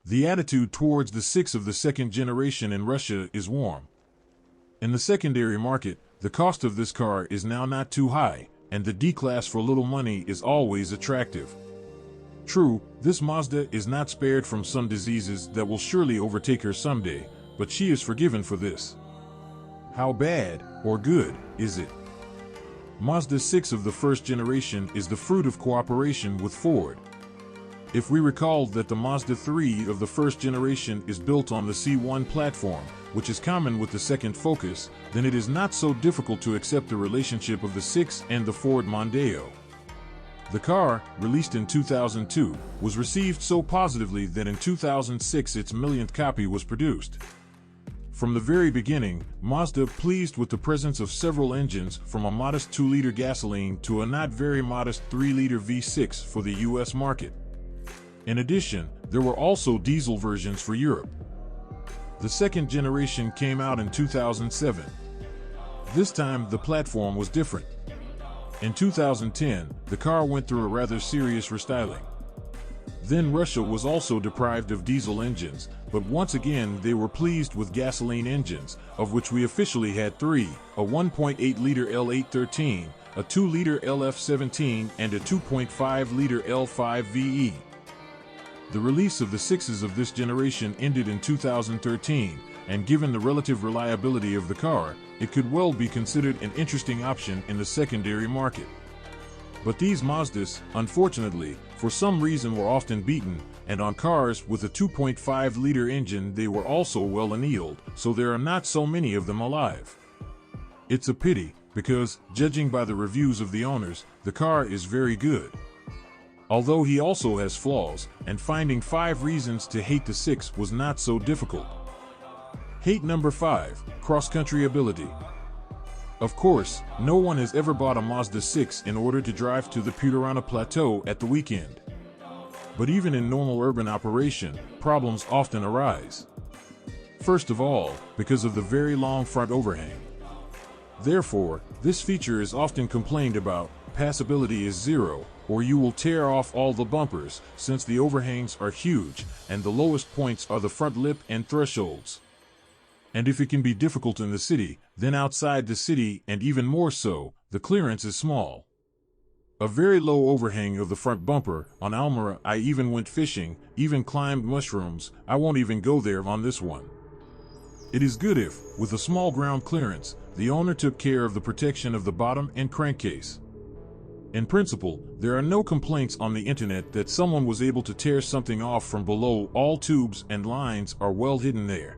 The attitude towards the 6 of the second generation in Russia is warm. In the secondary market, the cost of this car is now not too high, and the D-Class for little money is always attractive. True, this Mazda is not spared from some diseases that will surely overtake her someday, but she is forgiven for this. How bad, or good, is it? Mazda 6 of the first generation is the fruit of cooperation with Ford. If we recall that the Mazda 3 of the first generation is built on the C1 platform, which is common with the second Focus, then it is not so difficult to accept the relationship of the 6 and the Ford Mondeo. The car, released in 2002, was received so positively that in 2006 its millionth copy was produced. From the very beginning, Mazda pleased with the presence of several engines, from a modest 2-liter gasoline to a not very modest 3-liter V6 for the US market. In addition, there were also diesel versions for Europe. The second generation came out in 2007. This time, the platform was different. In 2010, the car went through a rather serious restyling. Then Russia was also deprived of diesel engines, but once again they were pleased with gasoline engines, of which we officially had 3, a 1.8-liter L813, a 2-liter LF17, and a 2.5-liter L5VE. The release of the 6s of this generation ended in 2013, and given the relative reliability of the car, it could well be considered an interesting option in the secondary market. But these Mazdas, unfortunately, for some reason were often beaten, and on cars with a 2.5-liter engine they were also well annealed, so there are not so many of them alive. It's a pity, because, judging by the reviews of the owners, the car is very good. Although he also has flaws, and finding 5 reasons to hate the 6 was not so difficult. Hate number 5, cross-country ability. Of course, no one has ever bought a Mazda 6 in order to drive to the Puturana Plateau at the weekend. But even in normal urban operation, problems often arise. First of all, because of the very long front overhang. Therefore, this feature is often complained about. Passability is 0, or you will tear off all the bumpers, since the overhangs are huge, and the lowest points are the front lip and thresholds. And if it can be difficult in the city, then outside the city, and even more so, the clearance is small. A very low overhang of the front bumper. On Almera, I even went fishing, even climbed mushrooms. I won't even go there on this one. It is good if, with a small ground clearance, the owner took care of the protection of the bottom and crankcase. In principle, there are no complaints on the internet that someone was able to tear something off from below. All tubes and lines are well hidden there.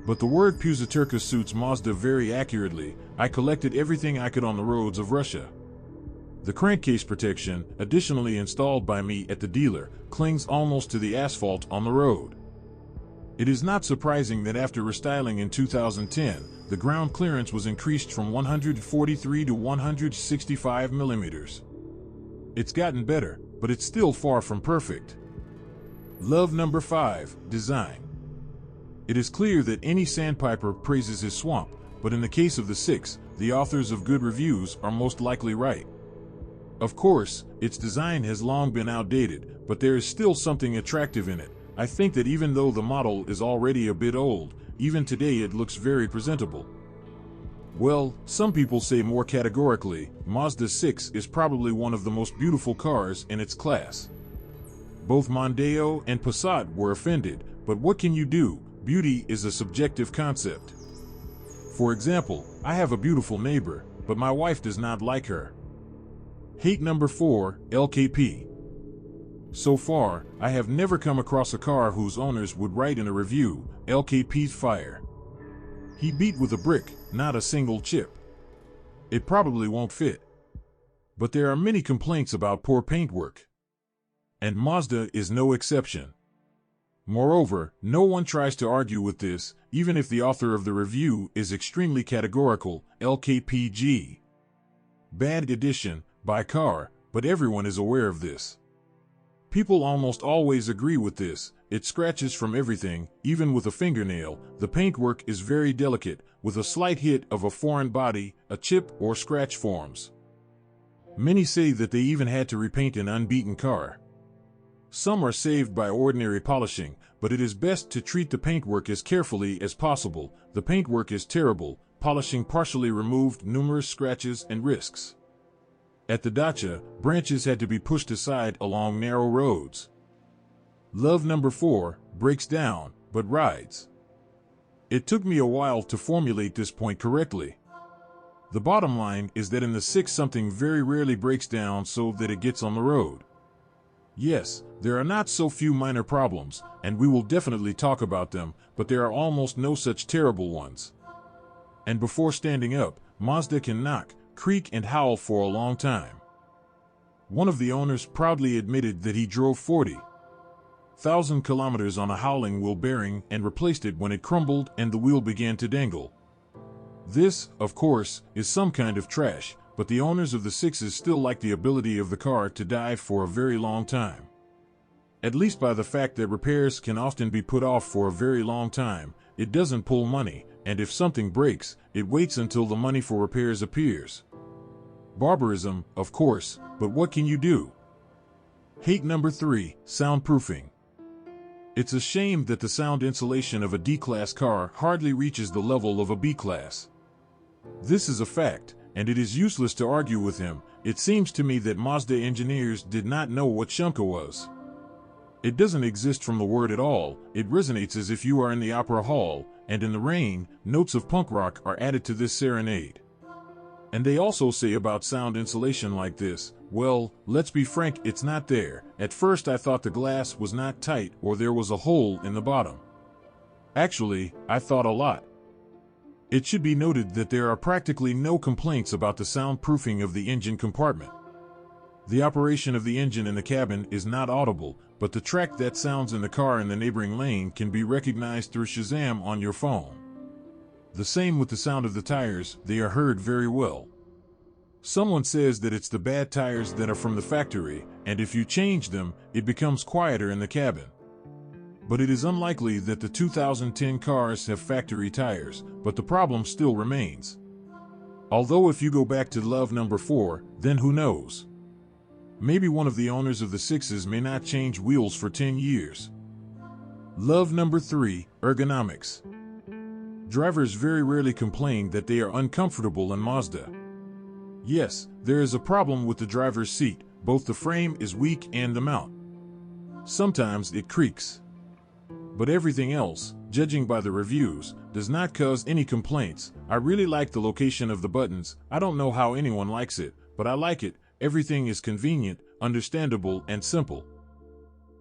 But the word Puzaturka suits Mazda very accurately. I collected everything I could on the roads of Russia. The crankcase protection, additionally installed by me at the dealer, clings almost to the asphalt on the road. It is not surprising that after restyling in 2010, the ground clearance was increased from 143 to 165 millimeters. It's gotten better, but it's still far from perfect. Love number 5, design. It is clear that any sandpiper praises his swamp, but in the case of the 6, the authors of good reviews are most likely right. Of course, its design has long been outdated, but there is still something attractive in it. I think that even though the model is already a bit old, even today it looks very presentable. Well, some people say more categorically, Mazda 6 is probably one of the most beautiful cars in its class. Both Mondeo and Passat were offended, but what can you do? Beauty is a subjective concept. For example, I have a beautiful neighbor, but my wife does not like her. Hate number 4, LKP. So far, I have never come across a car whose owners would write in a review, LKP's fire. He beat with a brick, not a single chip. It probably won't fit. But there are many complaints about poor paintwork. And Mazda is no exception. Moreover, no one tries to argue with this, even if the author of the review is extremely categorical, LKPG. Bad edition, by car, but everyone is aware of this. People almost always agree with this. It scratches from everything, even with a fingernail. The paintwork is very delicate, with a slight hit of a foreign body, a chip or scratch forms. Many say that they even had to repaint an unbeaten car. Some are saved by ordinary polishing, but it is best to treat the paintwork as carefully as possible. The paintwork is terrible, polishing partially removed numerous scratches and risks. At the Dacia, branches had to be pushed aside along narrow roads. Love number 4 breaks down, but rides. It took me a while to formulate this point correctly. The bottom line is that in the 6 something very rarely breaks down so that it gets on the road. Yes, there are not so few minor problems, and we will definitely talk about them, but there are almost no such terrible ones. And before standing up, Mazda can knock, creak, and howl for a long time. One of the owners proudly admitted that he drove 40,000 kilometers on a howling wheel bearing and replaced it when it crumbled and the wheel began to dangle. This, of course, is some kind of trash, but the owners of the 6s still like the ability of the car to die for a very long time. At least by the fact that repairs can often be put off for a very long time. It doesn't pull money, and if something breaks, it waits until the money for repairs appears. Barbarism, of course, but what can you do? Hate number 3, soundproofing. It's a shame that the sound insulation of a D-Class car hardly reaches the level of a B-Class. This is a fact, and it is useless to argue with him. It seems to me that Mazda engineers did not know what Shumka was. It doesn't exist from the word at all. It resonates as if you are in the opera hall, and in the rain, notes of punk rock are added to this serenade. And they also say about sound insulation like this, well, let's be frank, it's not there. At first I thought the glass was not tight or there was a hole in the bottom. Actually, I thought a lot. It should be noted that there are practically no complaints about the soundproofing of the engine compartment. The operation of the engine in the cabin is not audible, but the track that sounds in the car in the neighboring lane can be recognized through Shazam on your phone. The same with the sound of the tires, they are heard very well. Someone says that it's the bad tires that are from the factory, and if you change them, it becomes quieter in the cabin. But it is unlikely that the 2010 cars have factory tires, but the problem still remains. Although if you go back to love number 4, then who knows? Maybe one of the owners of the 6s may not change wheels for 10 years. Love number 3, ergonomics. Drivers very rarely complain that they are uncomfortable in Mazda. Yes, there is a problem with the driver's seat, both the frame is weak and the mount. Sometimes it creaks. But everything else, judging by the reviews, does not cause any complaints. I really like the location of the buttons. I don't know how anyone likes it, but I like it. Everything is convenient, understandable, and simple.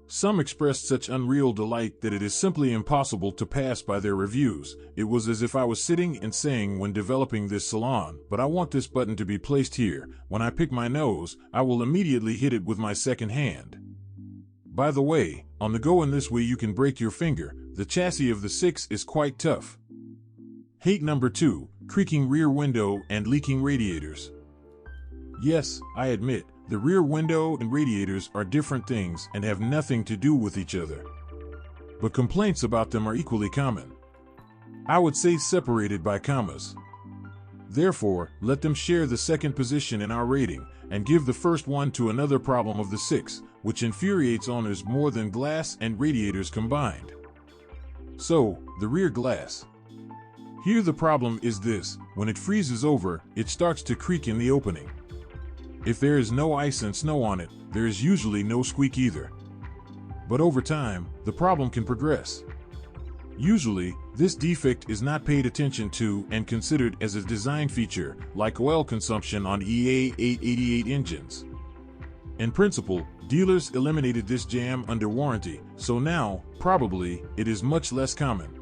Some expressed such unreal delight that it is simply impossible to pass by their reviews. It was as if I was sitting and saying when developing this salon, but I want this button to be placed here. When I pick my nose, I will immediately hit it with my second hand. By the way, on the go in this way you can break your finger. The chassis of the 6 is quite tough. Hate number 2, creaking rear window and leaking radiators. Yes, I admit, the rear window and radiators are different things and have nothing to do with each other. But complaints about them are equally common. I would say separated by commas. Therefore, let them share the second position in our rating, and give the first one to another problem of the 6, which infuriates owners more than glass and radiators combined. So, the rear glass. Here the problem is this: when it freezes over, it starts to creak in the opening. If there is no ice and snow on it, there is usually no squeak either. But over time, the problem can progress. Usually, this defect is not paid attention to and considered as a design feature, like oil consumption on EA 888 engines. In principle, dealers eliminated this jam under warranty, so now, probably, it is much less common.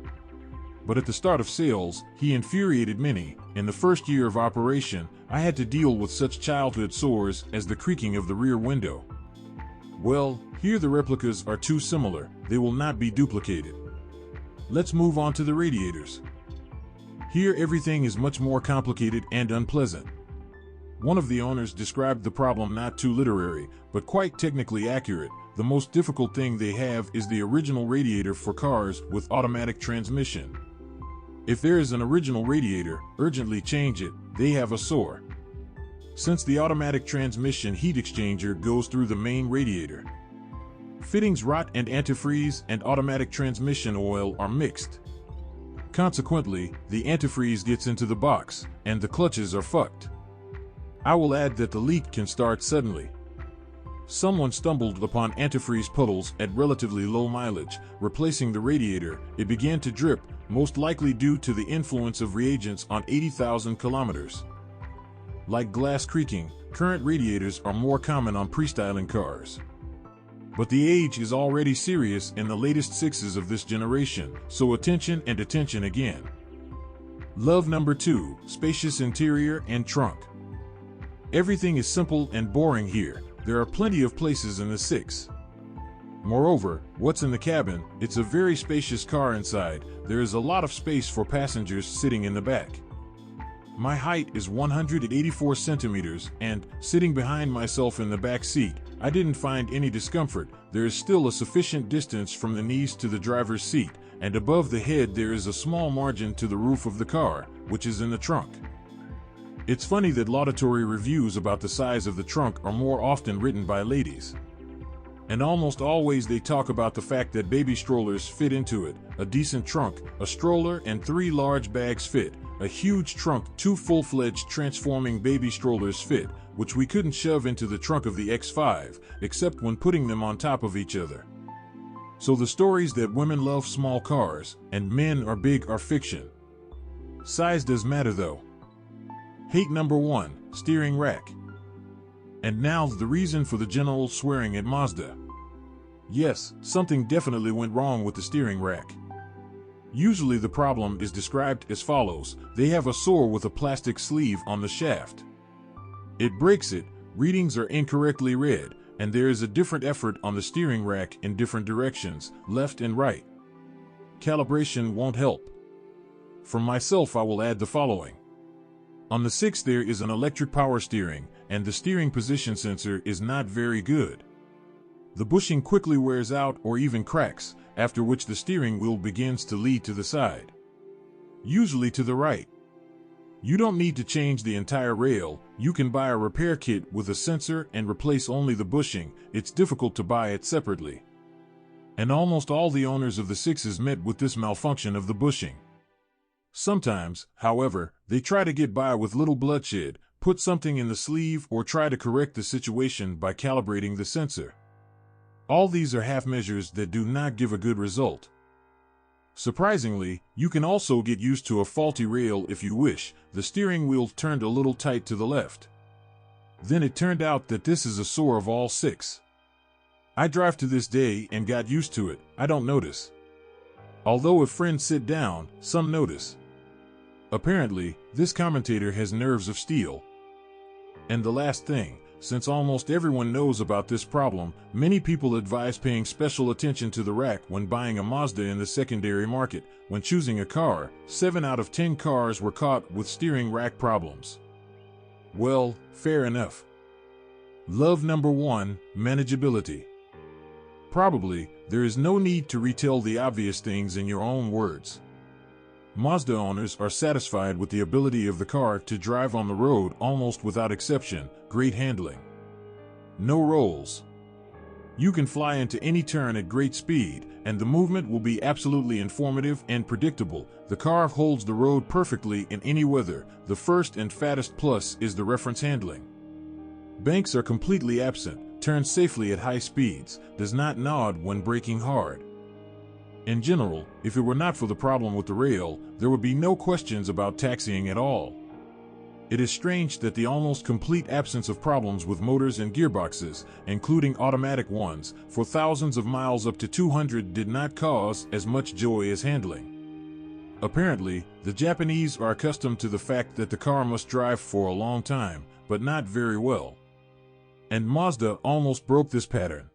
But at the start of sales, he infuriated many. In the first year of operation, I had to deal with such childhood sores as the creaking of the rear window. Well, here the replicas are too similar, they will not be duplicated. Let's move on to the radiators. Here everything is much more complicated and unpleasant. One of the owners described the problem not too literary, but quite technically accurate. The most difficult thing they have is the original radiator for cars with automatic transmission. If there is an original radiator, urgently change it, they have a sore. Since the automatic transmission heat exchanger goes through the main radiator. Fittings rot and antifreeze and automatic transmission oil are mixed. Consequently, the antifreeze gets into the box, and the clutches are fucked. I will add that the leak can start suddenly. Someone stumbled upon antifreeze puddles at relatively low mileage. Replacing the radiator, it began to drip, most likely due to the influence of reagents on 80,000 kilometers. Like glass creaking, current radiators are more common on pre-styling cars. But the age is already serious in the latest sixes of this generation, so attention and attention again. Love number 2, spacious interior and trunk. Everything is simple and boring here. There are plenty of places in the 6. Moreover, what's in the cabin? It's a very spacious car inside. There is a lot of space for passengers sitting in the back. My height is 184 centimeters, and, sitting behind myself in the back seat, I didn't find any discomfort. There is still a sufficient distance from the knees to the driver's seat, and above the head there is a small margin to the roof of the car, which is in the trunk. It's funny that laudatory reviews about the size of the trunk are more often written by ladies. And almost always they talk about the fact that baby strollers fit into it, a decent trunk, a stroller and 3 large bags fit, a huge trunk, 2 full-fledged transforming baby strollers fit, which we couldn't shove into the trunk of the X5, except when putting them on top of each other. So the stories that women love small cars, and men are big are fiction. Size does matter though. Hate number 1, steering rack. And now the reason for the general swearing at Mazda. Yes, something definitely went wrong with the steering rack. Usually the problem is described as follows: they have a sore with a plastic sleeve on the shaft. It breaks it, readings are incorrectly read, and there is a different effort on the steering rack in different directions, left and right. Calibration won't help. For myself, I will add the following. On the 6 there is an electric power steering, and the steering position sensor is not very good. The bushing quickly wears out or even cracks, after which the steering wheel begins to lead to the side. Usually to the right. You don't need to change the entire rail. You can buy a repair kit with a sensor and replace only the bushing. It's difficult to buy it separately. And almost all the owners of the 6s met with this malfunction of the bushing. Sometimes, however, they try to get by with little bloodshed, put something in the sleeve, or try to correct the situation by calibrating the sensor. All these are half measures that do not give a good result. Surprisingly, you can also get used to a faulty rail if you wish. The steering wheel turned a little tight to the left. Then it turned out that this is a sore of all 6. I drive to this day and got used to it. I don't notice. Although if friends sit down, some notice. Apparently, this commentator has nerves of steel. And the last thing, since almost everyone knows about this problem, many people advise paying special attention to the rack when buying a Mazda in the secondary market. When choosing a car, 7 out of 10 cars were caught with steering rack problems. Well, fair enough. Love number 1, manageability. Probably, there is no need to retell the obvious things in your own words. Mazda owners are satisfied with the ability of the car to drive on the road almost without exception. Great handling. No rolls. You can fly into any turn at great speed, and the movement will be absolutely informative and predictable. The car holds the road perfectly in any weather. The first and fattest plus is the reference handling. Banks are completely absent, turns safely at high speeds, does not nod when braking hard. In general, if it were not for the problem with the rail, there would be no questions about taxiing at all. It is strange that the almost complete absence of problems with motors and gearboxes, including automatic ones, for thousands of miles up to 200 did not cause as much joy as handling. Apparently, the Japanese are accustomed to the fact that the car must drive for a long time, but not very well. And Mazda almost broke this pattern.